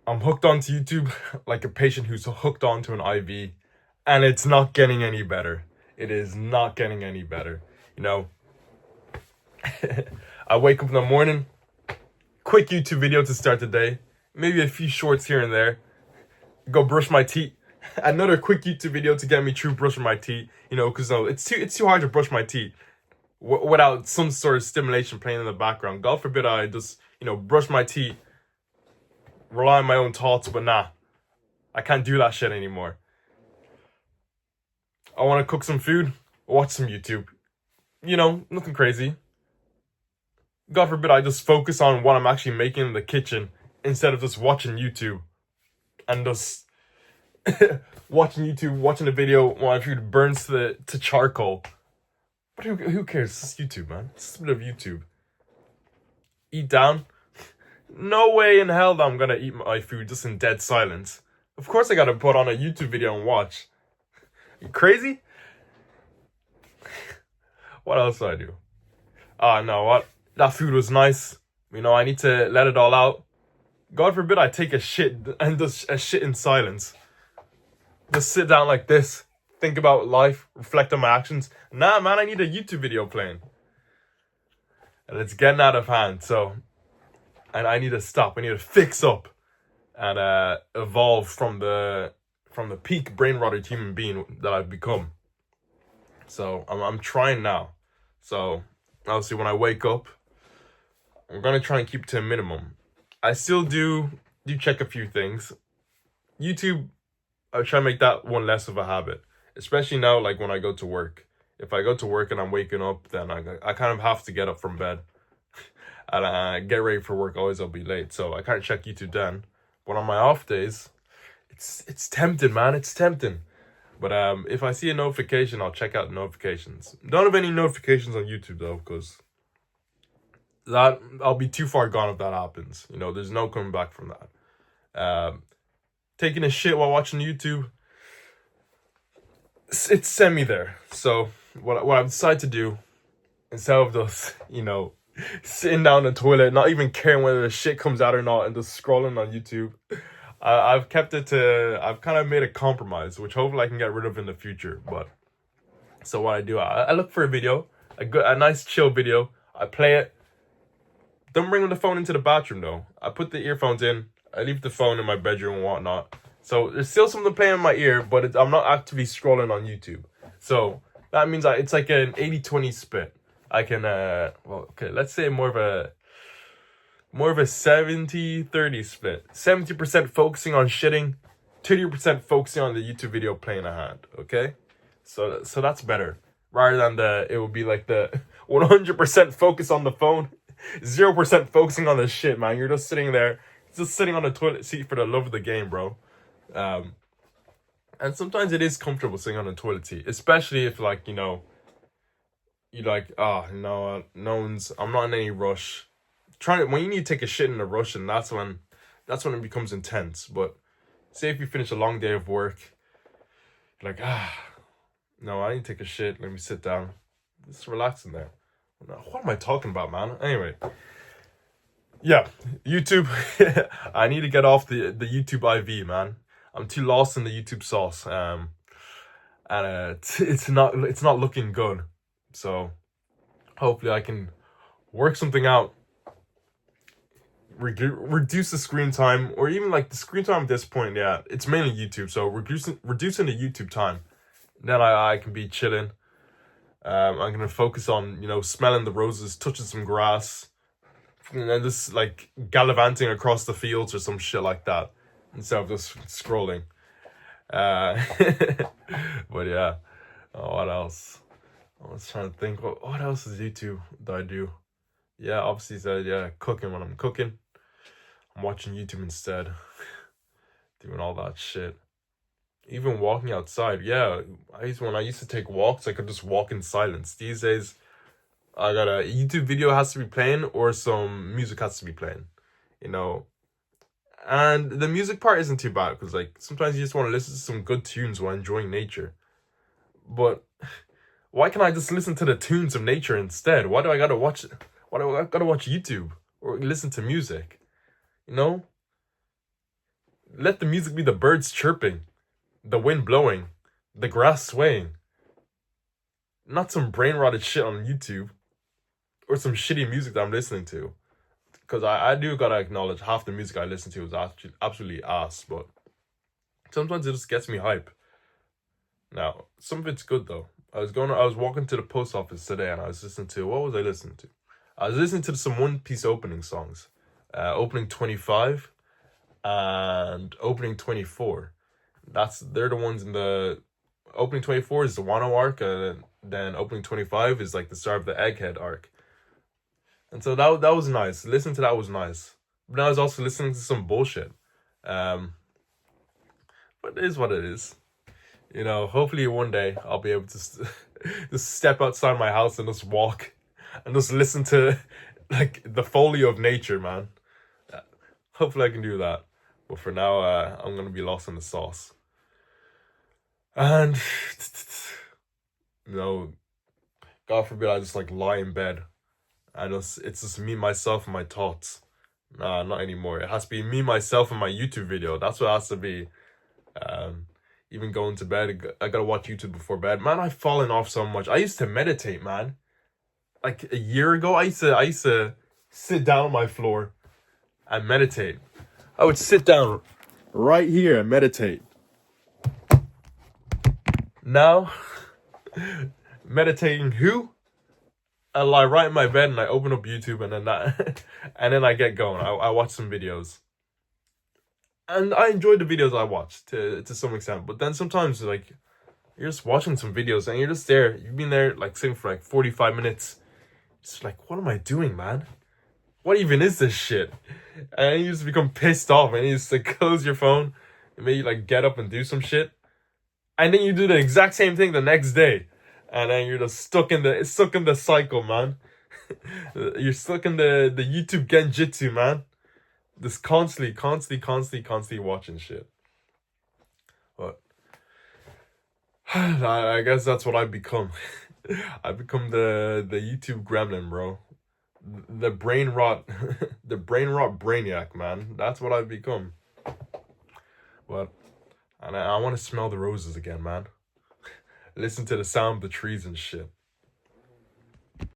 I'm hooked onto YouTube like a patient who's hooked onto an IV, and it's not getting any better. It is not getting any better. You know, I wake up in the morning, quick YouTube video to start the day, maybe a few shorts here and there, go brush my teeth, another quick YouTube video to get me through brushing my teeth, because it's too hard to brush my teeth without some sort of stimulation playing in the background. God forbid I just, brush my teeth, rely on my own thoughts, but nah, I can't do that shit anymore. I want to cook some food, watch some YouTube. Nothing crazy. God forbid I just focus on what I'm actually making in the kitchen instead of just watching YouTube and just watching a video while my food burns to charcoal. But who cares? It's YouTube, man. It's just a bit of YouTube. Eat down. No way in hell that I'm gonna eat my food just in dead silence. Of course I gotta put on a YouTube video and watch. You crazy? What else do I do? No, what? That food was nice. I need to let it all out. God forbid I take a shit and just a shit in silence. Just sit down like this, think about life, reflect on my actions. Nah, man, I need a YouTube video playing. And it's getting out of hand, and I need to stop. I need to fix up and evolve from the peak brain-rotted human being that I've become. So I'm trying now. So obviously when I wake up, I'm gonna try and keep it to a minimum. I still do check a few things. YouTube, I try to make that one less of a habit, especially now, like when I go to work. If I go to work and I'm waking up, then I kind of have to get up from bed and get ready for work. Always I'll be late, so I can't check YouTube then. But on my off days, it's tempting, man. It's tempting. But if I see a notification, I'll check out notifications. Don't have any notifications on YouTube though, because that I'll be too far gone if that happens. There's no coming back from that. Taking a shit while watching YouTube, it's semi there. So what I've decided to do, instead of just sitting down in the toilet, not even caring whether the shit comes out or not, and just scrolling on YouTube, I've kept it to. I've kind of made a compromise, which hopefully I can get rid of in the future. But so what I do, I look for a video, a nice chill video. I play it. Don't bring the phone into the bathroom though. I put the earphones in. I leave the phone in my bedroom and whatnot. So there's still something playing in my ear, but I'm not actively scrolling on YouTube. So that means it's like an 80-20 split. I can let's say more of a 70-30 split. 70% focusing on shitting, 30% focusing on the YouTube video playing at hand. Okay, so that's better rather than it would be like the 100% focus on the phone, 0% focusing on the shit, man. You're just sitting there, just sitting on the toilet seat for the love of the game, bro. And sometimes it is comfortable sitting on the toilet seat, especially if you're like, no one's. I'm not in any rush. When you need to take a shit in a rush, and that's when it becomes intense. But say if you finish a long day of work, you're like, no, I need to take a shit. Let me sit down. Just relax in there. What am I talking about, man? Anyway, yeah, YouTube. I need to get off the YouTube IV, man. I'm too lost in the YouTube sauce. And it's not looking good. So hopefully I can work something out. Reduce the screen time, or even like the screen time at this point. Yeah, it's mainly YouTube. So reducing the YouTube time. Then I can be chilling. I'm gonna focus on smelling the roses, touching some grass, and then just like gallivanting across the fields or some shit like that instead of just scrolling. But yeah, what else? I was trying to think. What else is YouTube that I do? Yeah, obviously, cooking. When I'm cooking, I'm watching YouTube instead, doing all that shit. Even walking outside, yeah. When I used to take walks, I could just walk in silence. These days, I got a YouTube video has to be playing or some music has to be playing, And the music part isn't too bad because sometimes you just want to listen to some good tunes while enjoying nature. But why can't I just listen to the tunes of nature instead? Why do I gotta watch YouTube or listen to music? Let the music be the birds chirping, the wind blowing, the grass swaying. Not some brain rotted shit on YouTube or some shitty music that I'm listening to. Because I do gotta acknowledge half the music I listen to is actually absolutely ass, but sometimes it just gets me hype. Now, some of it's good though. I was walking to the post office today and I was listening to, what was I listening to? I was listening to some One Piece opening songs. Opening 25 and opening 24. They're the ones in the opening 24 is the Wano arc, and then opening 25 is like the start of the Egghead arc. And so that was nice. Listening to that was nice. But I was also listening to some bullshit. But it is what it is. You know, hopefully one day I'll be able to just step outside my house and just walk and just listen to like the folio of nature, man. Hopefully I can do that. But for now, I'm gonna be lost in the sauce. And you know, God forbid I just like lie in bed and it's just me, myself, and my thoughts. Nah, not anymore. It has to be me, myself, and my YouTube video. That's what it has to be. Even going to bed, I gotta watch YouTube before bed. Man, I've fallen off so much. I used to meditate, man. Like a year ago, I used to sit down on my floor and meditate. I would sit down right here and meditate. Now, meditating who? I lie right in my bed and I open up YouTube and then I get going. I watch some videos. And I enjoy the videos I watch to some extent. But then sometimes like you're just watching some videos and you're just there. You've been there like sitting for like 45 minutes. It's like, what am I doing, man? What even is this shit? And you just become pissed off and you just like close your phone and maybe like get up and do some shit. And then you do the exact same thing the next day. And then you're just stuck in the cycle, man. You're stuck in the YouTube genjutsu, man. Just constantly watching shit. But I guess that's what I've become. I've become the YouTube gremlin, bro. The brain rot, the brain rot brainiac, man. That's what I've become. But and I want to smell the roses again, man. Listen to the sound of the trees and shit.